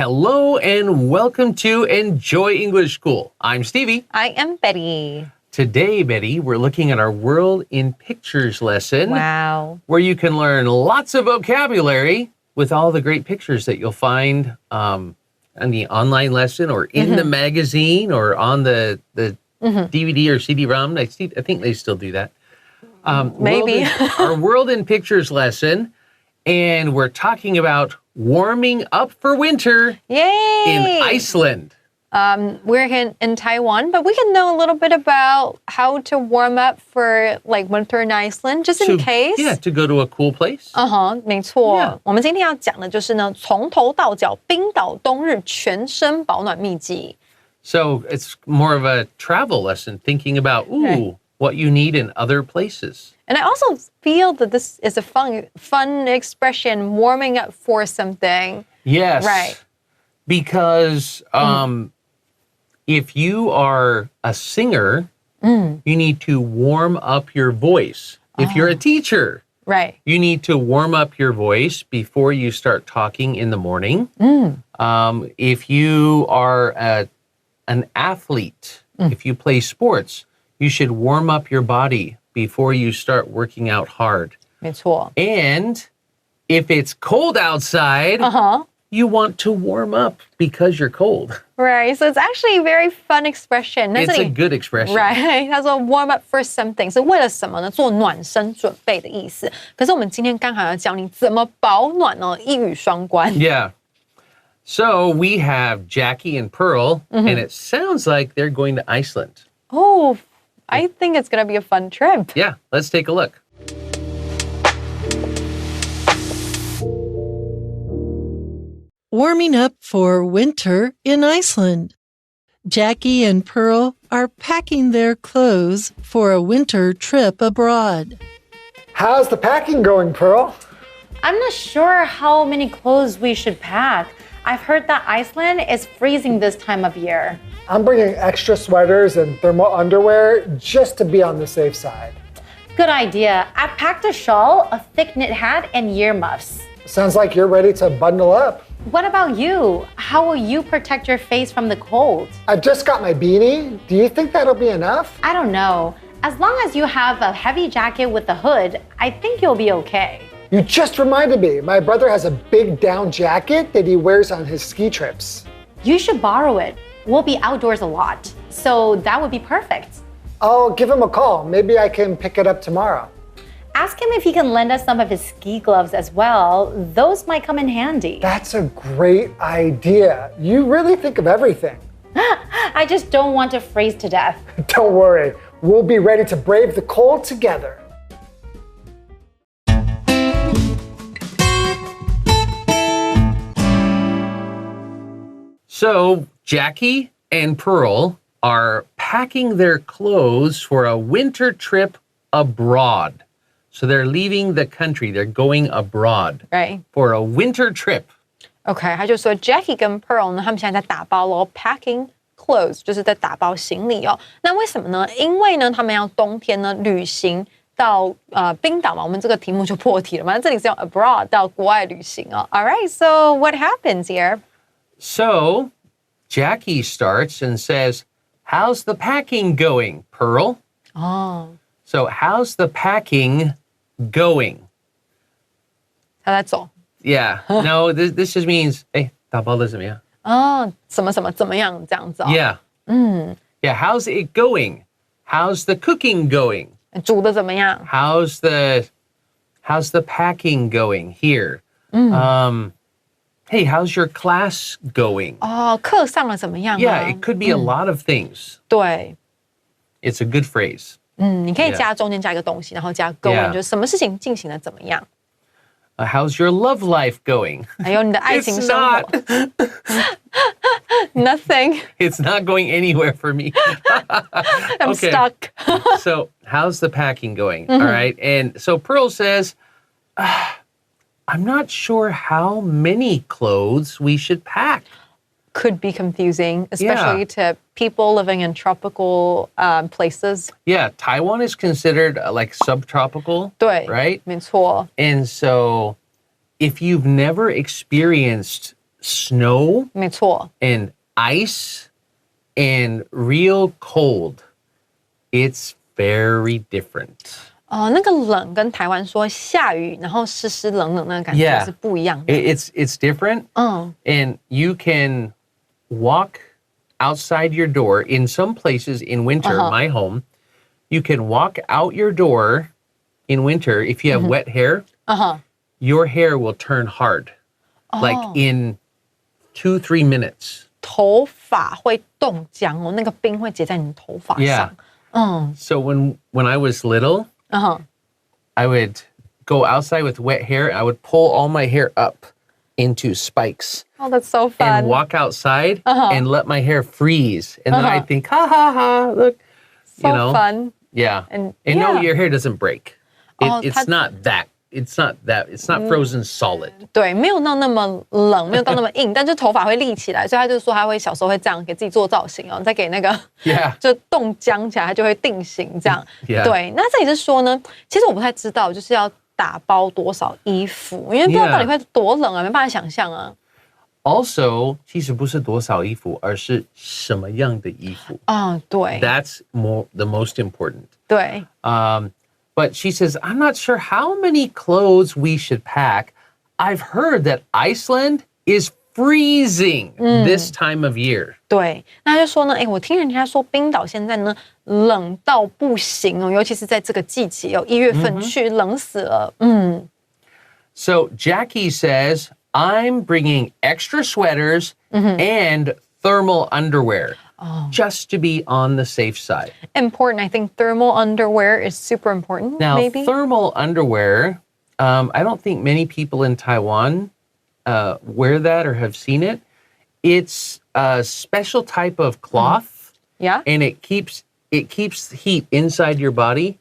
Hello and welcome to Enjoy English School. I'm Stevie. I am Betty. Today, Betty, we're looking at our World in Pictures lesson. Wow. Where you can learn lots of vocabulary with all the great pictures that you'll find on the online lesson or in the magazine or on the DVD or CD-ROM. I think they still do that. Maybe. Our World in Pictures lesson, and we're talking about warming up for winter Yay! in Iceland. We're in Taiwan, but we can know a little bit about how to warm up for like winter in Iceland, just in case. Yeah, to go to a cool place. 没错。 Yeah. 我们今天要讲的就是呢，从头到脚冰岛冬日全身保暖秘籍。 So it's more of a travel lesson, thinking about, what you need in other places. And I also feel that this is a fun expression, warming up for something. Yes. Right. Because if you are a singer, you need to warm up your voice. If you're a teacher, Right. you need to warm up your voice before you start talking in the morning. If you are an athlete, if you play sports, you should warm up your body before you start working out hard. 没错。 And if it's cold outside, you want to warm up because you're cold. Right, so it's actually a very fun expression. It's a good expression. Right, 他说 warm up for something 是为了什么呢？做暖身准备的意思。可是我们今天刚好要教你怎么保暖哦，一语双关。 Yeah. So we have Jackie and Pearl, and it sounds like they're going to Iceland. Oh, I think it's going to be a fun trip. Yeah, let's take a look. Warming up for winter in Iceland. Jackie and Pearl are packing their clothes for a winter trip abroad. How's the packing going, Pearl? I'm not sure how many clothes we should pack. I've heard that Iceland is freezing this time of year. I'm bringing extra sweaters and thermal underwear just to be on the safe side. Good idea. I packed a shawl, a thick knit hat, and earmuffs. Sounds like you're ready to bundle up. What about you? How will you protect your face from the cold? I just got my beanie. Do you think that'll be enough? I don't know. As long as you have a heavy jacket with a hood, I think you'll be okay. You just reminded me. My brother has a big down jacket that he wears on his ski trips. You should borrow it. We'll be outdoors a lot, so that would be perfect. I'll give him a call. Maybe I can pick it up tomorrow. Ask him if he can lend us some of his ski gloves as well. Those might come in handy. That's a great idea. You really think of everything. I just don't want to freeze to death. Don't worry. We'll be ready to brave the cold together. So Jackie and Pearl are packing their clothes for a winter trip abroad. So they're leaving the country. They're going abroad Right. for a winter trip. OK， 他就说 Jackie 跟 Pearl 呢，他们现在在打包咯 ，packing clothes 就是在打包行李哦。那为什么呢？因为呢，他们要冬天呢旅行到冰岛嘛。我们这个题目就破题了嘛。这里是用 abroad 到国外旅行哦。All right, so what happens here? So Jackie starts and says, "How's the packing going, Pearl?" 哦， So how's the packing going? 他在走。 Yeah. No, this just means, hey, 打包的怎么样？哦，什么什么怎么样这样子哦。 Yeah. Yeah, how's it going? How's the cooking going? 煮的怎么样？ How's the packing going here? Hey, how's your class going? 哦，课上了怎么样啊 Yeah, it could be a lot of things. 对， It's a good phrase. 你可以加中间加一个东西，然后加 going， Yeah. 就是什么事情进行的怎么样？ How's your love life going? 还有你的爱情 It's 生活 not. Nothing. It's not going anywhere for me. I'm Okay. stuck. So, how's the packing going? All right. And so Pearl says, I'm not sure how many clothes we should pack. Could be confusing, especially to people living in tropical places. Yeah, Taiwan is considered like subtropical, 对， right? 没错。 And so if you've never experienced snow 没错。 and ice and real cold, it's very different. 那个冷跟台湾说下雨，然后湿湿冷冷那个感觉 Yeah. 是不一样的。 It's different. 嗯 And you can walk outside your door. In some places in winter, my home, you can walk out your door in winter. If you have wet hair, your hair will turn hard, like in 2-3 minutes. 头发会冻僵哦，那个冰会结在你的头发上。嗯 So when I was little, 嗯哼 I would go outside with wet hair. I would pull all my hair up into spikes Oh, that's so and fun. walk outside and let my hair freeze. And then I think, ha ha ha, look, So you know. fun. Yeah. And no, yeah. your hair doesn't break. Oh, It's not that. It's not frozen solid. 对，没有到那么冷，没有到那么硬，但就头发会立起来，所以他就说他会小时候会这样给自己做造型哦，再给那个 Yeah. 就冻僵起来，它就会定型这样。 Yeah. 对，那这里是说呢，其实我不太知道就是要打包多少衣服，因为不知道 Yeah. 到底会多冷啊，没办法想象啊。 Also, 其实不是多少衣服，而是什么样的衣服。啊、对 That's the most important. 对， But she says, I'm not sure how many clothes we should pack. I've heard that Iceland is freezing this time of year. 对，那他就说呢，哎，我听人家说冰岛现在呢冷到不行哦，尤其是在这个季节哦，1月份去冷死了。嗯 So Jackie says, I'm bringing extra sweaters and thermal underwear just to be on the safe side. important. I think thermal underwear is super important. Now, maybe. thermal underwear, I don't think many people in Taiwan wear that or have seen it. It's a special type of cloth, Yeah. and it keeps heat inside your body,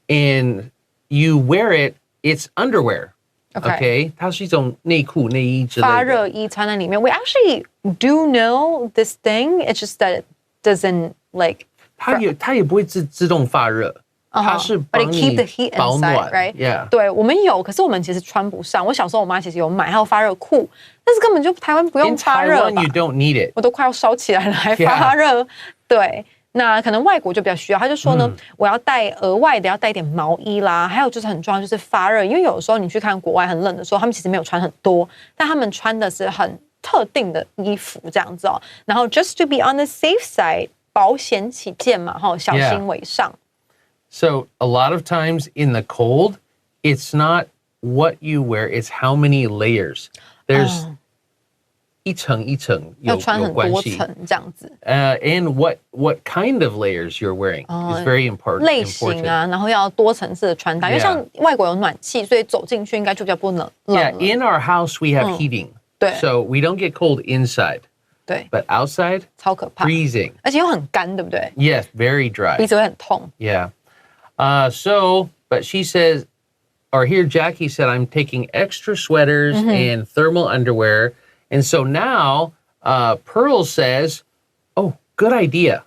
and you wear it. It's underwear. Okay. 它是一种内裤、内衣之类的。发热衣穿在里面。We actually do know this thing. It's just that it doesn't like. 它也不会自动发热，它是 But 帮 it keep the 你 heat 保 inside, 暖 right? Yeah. 对，我们有，可是我们其实穿不上。我小时候我妈其实有买，还有发热裤，但是根本就台湾不 In 用发热 Taiwan, 吧 you don't need it. 我都快要烧起来了，还发热。对，那可能外国就比较需要。他就说呢，我要带额外的，要带一点毛衣啦，还有就是很重要就是发热，因为有的时候你去看国外很冷的时候，他们其实没有穿很多，但他们穿的是很特定的衣服这样子哦。然后 just to be on the safe side，保险起见嘛，哈，小心为上。So a lot of times in the cold, it's not what you wear, it's how many layers. There's 一层一层要穿很多有关系。层这样子， And what kind of layers you're wearing is very important. 类型啊，然后要多层次的穿搭，因为像外国有暖气，所以走进去应该就比较不冷 Yeah, 了。 in our house we have heating. 对 So we don't get cold inside, 对， but outside, 超可怕， freezing. 而且又很干，对不对？ Yes, very dry. 鼻子会很痛。 Yeah. But she says, or here Jackie said, I'm taking extra sweaters and thermal underwear. And so now Pearl says, oh, good idea.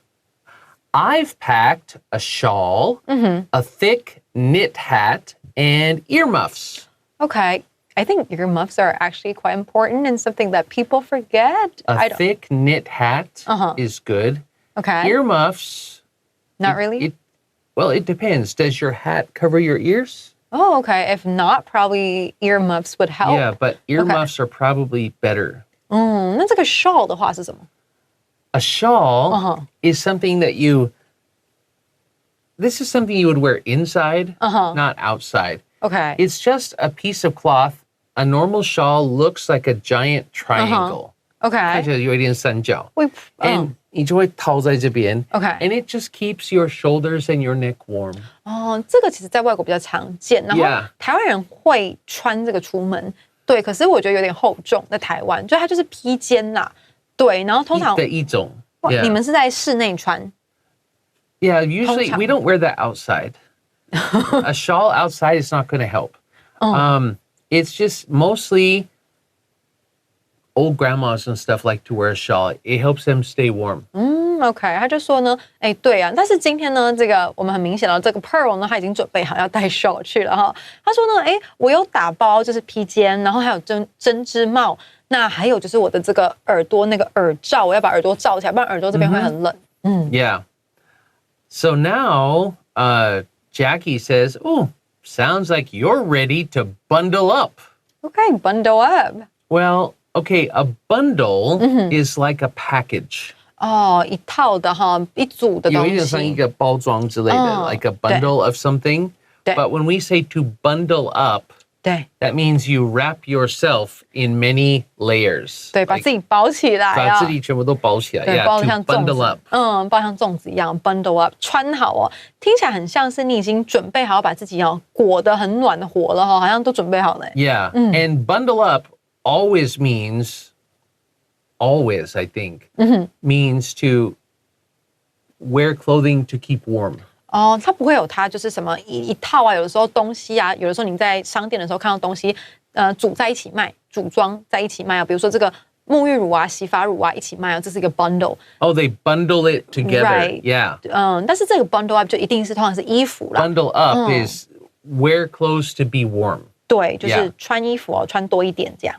I've packed a shawl, a thick knit hat, and earmuffs. Okay. I think earmuffs are actually quite important and something that people forget. A thick knit hat is good. Okay. Earmuffs, Not really? it depends. Does your hat cover your ears? Oh, okay. If not, probably earmuffs would help. Yeah, but earmuffs are probably better. 那这个 shawl 的话是什么？ A shawl is something that this is something you would wear inside, not outside. Okay. It's just a piece of cloth. A normal shawl looks like a giant triangle. 看 Okay. 起来有一点三角。会 And 你就会套在这边。 Okay. And it just keeps your shoulders and your neck warm. 哦，这个其实在外国比较常见，然后 Yeah. 台湾人会穿这个出门，对，可是我觉得有点厚重，在台湾，就它就是披肩啦，对，然后通常的一种。哇 Yeah. 你们是在室内穿 Yeah, usually 通常。 we don't wear that outside. A shawl outside is not going to help. It's just mostly old grandmas and stuff like to wear a shawl. It helps them stay warm. OK，他就说呢，哎，对啊，但是今天呢，这个我们很明显的这个 Pearl 呢，他已经准备好要带 shawl 去了哈。他说呢，哎，我有打包就是披肩，然后还有针织帽，那还有就是我的这个耳朵那个耳罩，我要把耳朵罩起来，不然耳朵这边会很冷。Yeah. So now Jackie says, "Oh, sounds like you're ready to bundle up." Okay, bundle up. Well, okay, a bundle is like a package. 哦，一套的哈，一组的东西。有一点像一个包装之类的 like a bundle of something. 对。 But when we say to bundle up, 对 that means you wrap yourself in many layers. 对，把自己包起来啊。把自己全部都包起来。对， Yeah, 包得 to 像粽 bundle 子 up. 包得像粽子一样 bundle up， 穿好哦，听起来很像是你已经准备好把自己裹得很暖的活了哈，好像都准备好了。Yeah, and bundle up always means, always I think, means to wear clothing to keep warm. 哦，它不会有它就是什么一套啊，有的时候东西啊，有的时候你在商店的时候看到东西，组在一起卖，组装在一起卖啊，比如说这个沐浴乳啊、洗发乳啊一起卖啊，这是一个 bundle。 Oh, they bundle it together. Right. Yeah. 但是这个 bundle up 就一定是通常是衣服啦。 Bundle up is wear clothes to be warm. 对，就是 Yeah. 穿衣服哦，穿多一点这样。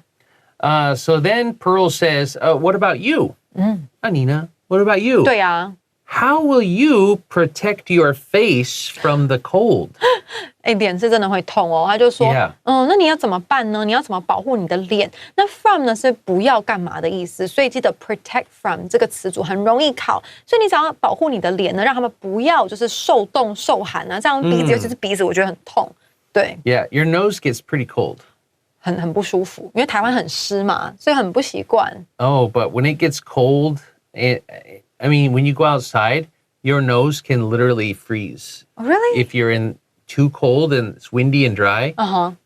So then Pearl says, what about you? Anina, what about you? 对啊， How will you protect your face from the cold? 脸是真的会痛哦。他就说 Yeah. 那你要怎么办呢？你要怎么保护你的脸？那 from 呢是不要干嘛的意思，所以记得 protect from 这个词组很容易考，所以你只要保护你的脸呢，让他们不要就是受冻受寒啊，这样鼻子尤其是鼻子，我觉得很痛，对， Yeah, your nose gets pretty cold. 很不舒服，因为台湾很湿嘛，所以很不习惯。 Oh, but when it gets cold, when you go outside, your nose can literally freeze. Really? If you're in too cold and it's windy and dry,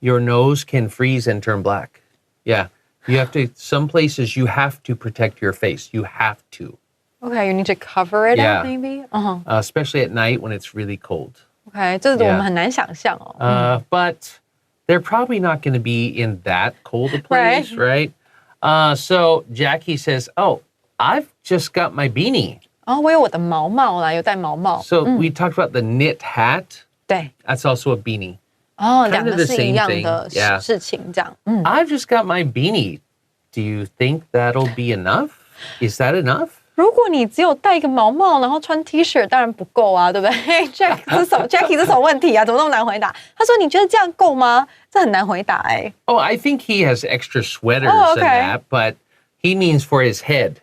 your nose can freeze and turn black. Yeah. You have to, some places you have to protect your face. You have to. Okay, you need to cover it Yeah. up maybe. Especially at night when it's really cold. Okay, 这是我们很难想象哦。 But they're probably not going to be in that cold a place, right? So Jackie says, "Oh, I've just got my beanie." 我有我的毛毛啦，有戴毛毛。 So we talked about the knit hat. 对， That's also a beanie. 两 Kind of 个 the 是一 same 样 thing, 的 yeah. 事情，这样。 I've just got my beanie. Do you think that'll be enough? Is that enough? 如果你只有戴一个毛毛，然后穿 T 恤，当然不够啊，对不对？Jackie 这什么问题啊？怎么那么难回答？他说：“你觉得这样够吗？”这很难回答哎。 Oh, I think he has extra sweaters Oh, okay. and that, but he means for his head.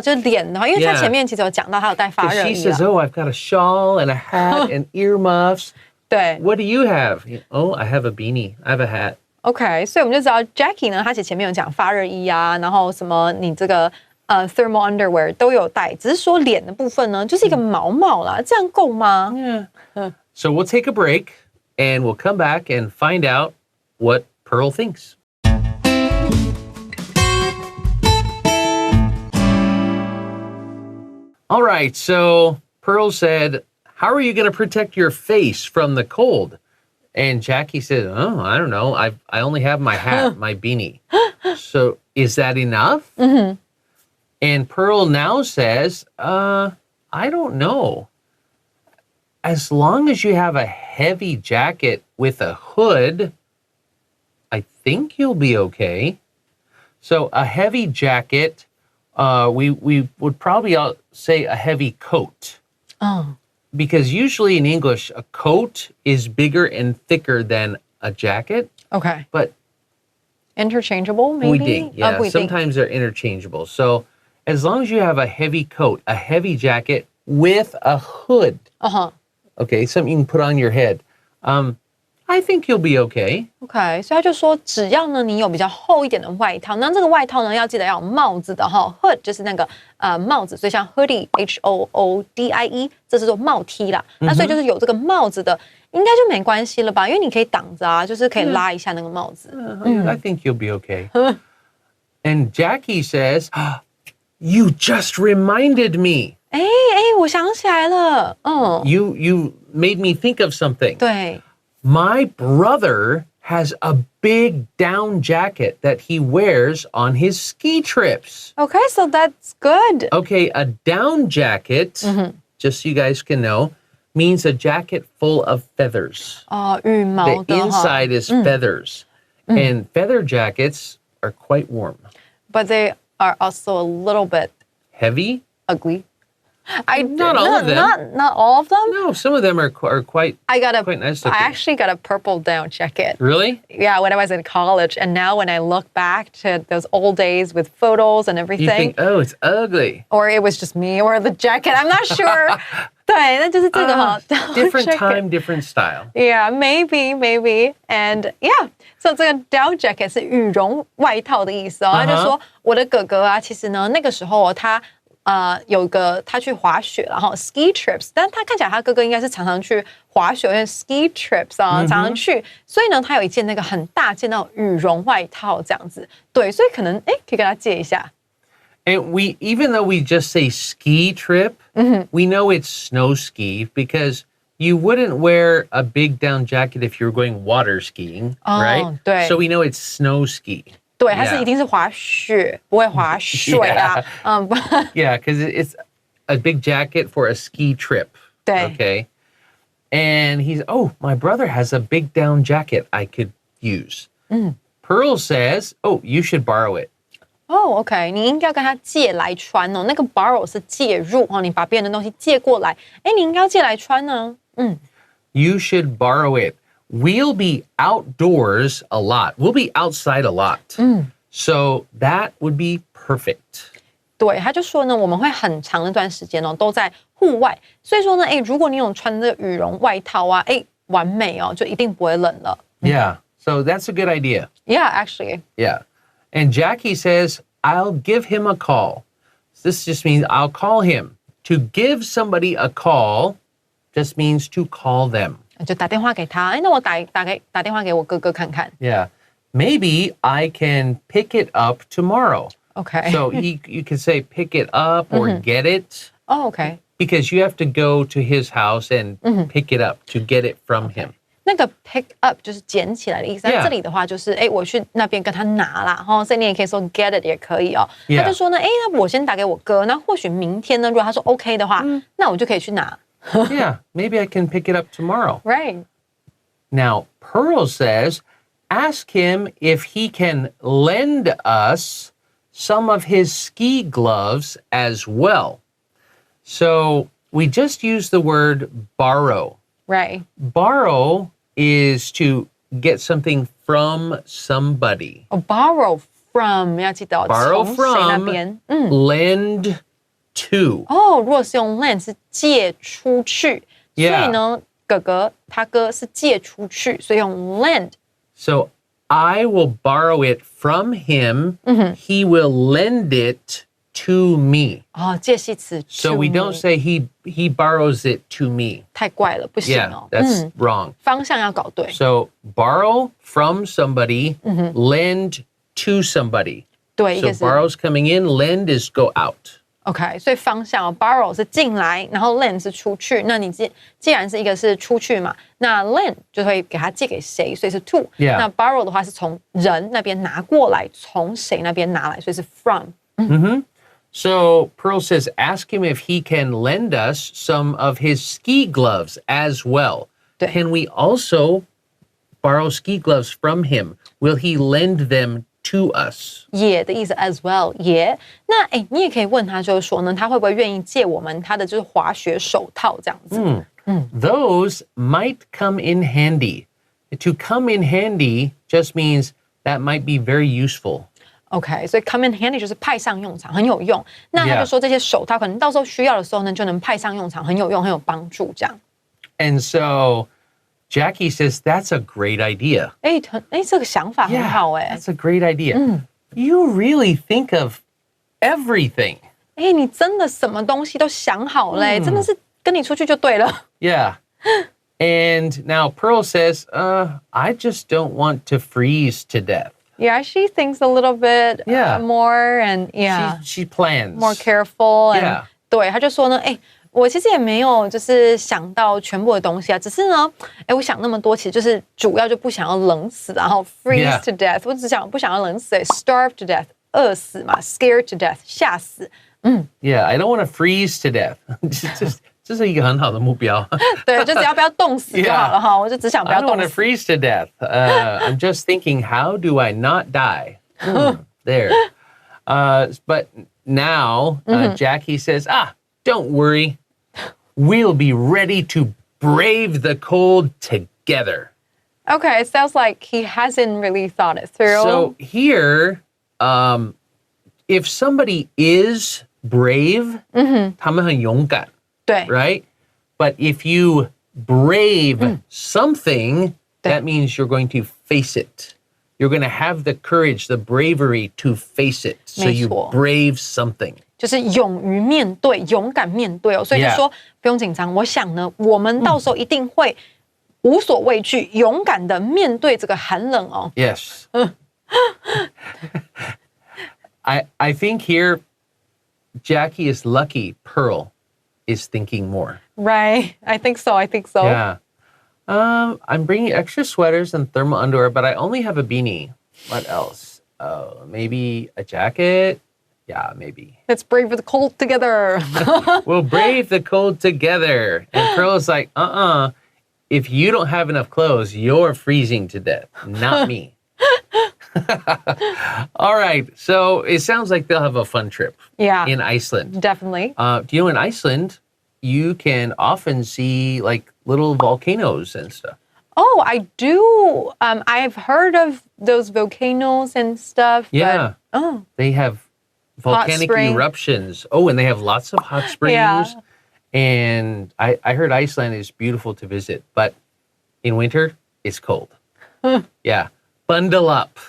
就脸的话，因为他 Yeah. 前面其实有讲到他有戴发 Because 热 she 衣 says, 啊。 "Oh, I've got a shawl and a hat and earmuffs." 对 What do you have? Oh, I have a beanie. I have a hat. ，OK， 所以我们就知道 Jackie 呢，他其实前面有讲发热衣啊，然后什么你这个thermal underwear 都有戴，只是说脸的部分呢，就是一个毛毛啦，这样够吗？ Yeah. So we'll take a break and we'll come back and find out what Pearl thinks. All right, so Pearl said, "How are you going to protect your face from the cold?" And Jackie said, "Oh, I don't know. I only have my hat, my beanie. So is that enough?" And Pearl now says, "I don't know. As long as you have a heavy jacket with a hood, I think you'll be okay." So a heavy jacket, we would probably say a heavy coat. Because usually in English, a coat is bigger and thicker than a jacket. OK， But interchangeable maybe？ we ding, yeah. 不一定。 Sometimes they're interchangeable. So as long as you have a heavy coat, a heavy jacket with a hood, okay, something you can put on your head, I think you'll be okay. OK， 所以他就说，只要呢你有比较厚一点的外套，那这个外套呢要记得要有帽子的哈 ，hood 就是那个帽子，所以像 hoodie HOODIE 这是做帽 T 啦，那所以就是有这个帽子的，应该就没关系了吧？因为你可以挡着啊，就是可以拉一下那个帽子。 I think you'll be okay. And Jackie says, "You just reminded me. 我想起来了，You made me think of something. 对 My brother has a big down jacket that he wears on his ski trips." ，OK， so that's good。 Okay, a down jacket, just so you guys can know, means a jacket full of feathers. 羽毛 The 的哈， inside is feathers. And feather jackets are quite warm. but they are also a little bit Heavy? ugly. Not all of them. Not all of them. No, some of them are quite quite nice I looking. actually got a purple down jacket. Really? Yeah, when I was in college, and now when I look back to those old days with photos and You everything, think, oh, it's ugly. or it was just me or the jacket, I'm not sure. 对，那就是这个哈 down Different jacket. time, different style. Yeah, maybe. And yeah, so 这个 down jacket 是羽绒外套的意思哦。他就说我的哥哥啊，其实呢那个时候他有个他去滑雪，然后 ski trips， 但他看起来他哥哥应该是常常去滑雪，因为 ski trips 啊常常去，所以呢他有一件那个很大件的羽绒外套这样子。对，所以可能可以跟他借一下。And even though we just say ski trip, we know it's snow ski because you wouldn't wear a big down jacket if you were going water skiing, right? 对。 So we know it's snow ski. 对，它是一定是滑雪，不会滑水啊。Yeah, because it's a big jacket for a ski trip. 对。 Okay. And my brother has a big down jacket I could use. Pearl says, you should borrow it. OK， 你应该跟他借来穿哦。那个 borrow 是借入哦，你把别人的东西借过来，你应该要借来穿呢。You should borrow it. We'll be outdoors a lot. We'll be outside a lot. So that would be perfect. 对，他就说呢，我们会很长一段时间哦，都在户外。所以说呢，如果你有穿这个羽绒外套啊，完美哦，就一定不会冷了。Yeah, so that's a good idea. Yeah, actually. Yeah. And Jackie says, I'll give him a call. This just means I'll call him. To give somebody a call just means to call them. 就打电话给他，那我打电话给我哥哥看看。Yeah. Maybe I can pick it up tomorrow. OK. So you can say pick it up or get it. OK. Because you have to go to his house and pick it up to get it from him. 那个 pick up 就是捡起来的意思。 Yeah. 这里的话就是我去那边跟他拿啦，所以你也可以说 get it 也可以哦。 Yeah. 他就说呢，那我先打给我哥，那或许明天呢，如果他说 OK 的话，那我就可以去拿。Yeah, maybe I can pick it up tomorrow. Right. Now, Pearl says, ask him if he can lend us some of his ski gloves as well. So we just use the word borrow. Right. Borrow is to get something from somebody. Borrow from 要记得哦 Borrow 从谁那 from, 边？ lend to. 如果是用 lend 是借出去， Yeah. 所以呢，他哥是借出去，所以用 lend。 So I will borrow it from him. He will lend it to me. 介系词 So to we don't me say he borrows it to me. 太怪了，不行 Yeah, 哦。 that's wrong. 方向要搞对。 So borrow from somebody, lend to somebody. 对，一 So 个是 borrow's coming in, lend is go out. OK， 所以方向borrow 是进来，然后 lend 是出去。那你既然是一个是出去嘛，那 lend 就会给他借给谁，所以是 to。 Yeah. 那 borrow 的话是从人那边拿过来，从谁那边拿来，所以是 from。 So Pearl says, ask him if he can lend us some of his ski gloves as well. 对。 Can we also borrow ski gloves from him? Will he lend them to us? 也的意思 as well 也。那你也可以问他，就是说呢，他会不会愿意借我们他的就是滑雪手套这样子？ Those might come in handy. To come in handy just means that might be very useful. OK， 所以 come in handy 就是派上用场，很有用。那他就说这些手套可能到时候需要的时候呢，就能派上用场，很有用，很有帮助这样。 And so Jackie says, that's a great idea. 这个想法很好哎。 That's a great idea. You really think of everything. 你真的什么东西都想好嘞，真的是跟你出去就对了。 Yeah. And now Pearl says, I just don't want to freeze to death. Yeah, she thinks a little bit more and She plans. more careful. And, Yeah. 对，他就说呢，我其实也没有就是想到全部的东西啊，只是呢，我想那么多，其实就是主要就不想要冷死，然后 freeze to death， 我只不想要冷死，starve to death， 饿死嘛 ，scared to death， 吓死。 Yeah, I don't want to freeze to death. 这是一个很好的目标。对，就只要不要冻死就好了哈，我就只想不 I 要 don't 冻 want to 死。 freeze to death. I'm just thinking, how do I not die? There. But now Jackie says, don't worry. We'll be ready to brave the cold together. Okay, it sounds like he hasn't really thought it through. So here, if somebody is brave, 他们很勇敢,对 right? But if you brave something, that means you're going to face it. You're going to have the courage, the bravery to face it. So you 没错。 brave something. 就是勇于面对，勇敢面对哦。所以就说不用紧张，我想呢，我们到时候一定会无所畏惧，勇敢的面对这个寒冷哦。 Yes. I think here, Jackie is lucky Pearl is thinking more. Right, I think so. I think so. Yeah. I'm bringing extra sweaters and thermal underwear, but I only have a beanie. What else? Maybe a jacket? Yeah, maybe. Let's brave the cold together. We'll brave the cold together. And Pearl is like, if you don't have enough clothes, you're freezing to death, not me. All right. So it sounds like they'll have a fun trip Yeah, in Iceland. definitely. Do you know in Iceland, you can often see like little volcanoes and stuff. Oh, I do. I've heard of those volcanoes and stuff. Yeah. But, They have volcanic spring. eruptions. Oh, and they have lots of hot springs. Yeah. And I heard Iceland is beautiful to visit, but in winter, it's cold. Yeah. Bundle up.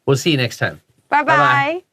We'll see you next time. Bye bye.